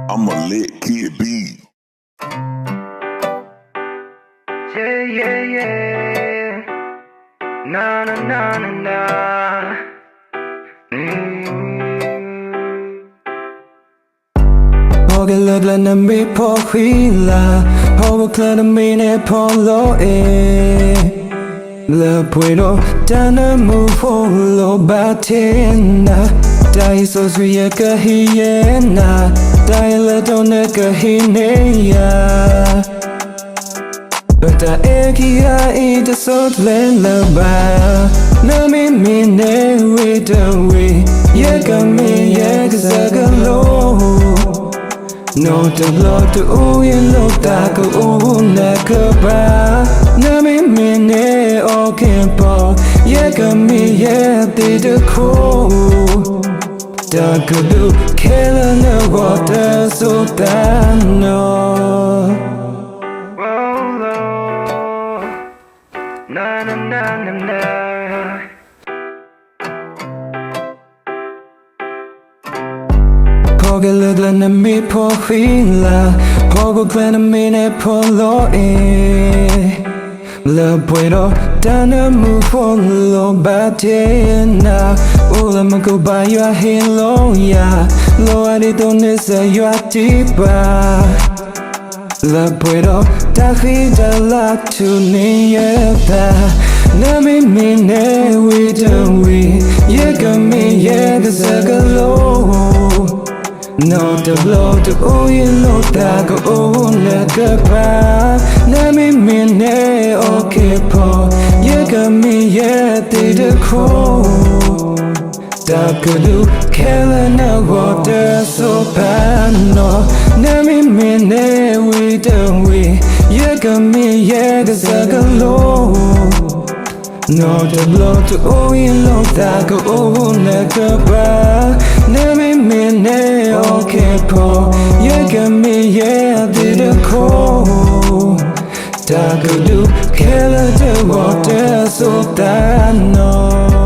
I'ma let kid be. Yeah. Na na na na na. Hoge lugla na mi på skila. Hoge kläder mine på lo Le puedo dana mu lo batina. Dai so sria ka hiena. Dai la dona ka hineya. Bata ekia ita sot len la ba. Na mi ne we don't we. Yeka mi yeka sagalo. No te lo tu uyin lo tako una kaba. Na mi ne o kempo. Yeka mi te de ko. Takulu kela na water sultano. Na na na na na. Hoge lugla na mi på skila. Hoge kläder mine på lo Le puedo dana mu lo batina. Ula ma go ba yo hilo ya. Lo adito nisa yo atipa. Le puedo da la tu nieta. Na mi ne we don't we. Yeka mi yeka sagalo. No te blow to uyin lo tago una kapa. Na mi ne o kepo. Yeka mi te de ko. Takulu kela na water sopano. Na mi ne we don't we. Yeka mi sagalo. No te blow to uyin lo tago una kapa. Na mi ne o kepo. Yeka mi de ko. Takulu kela de water sopano.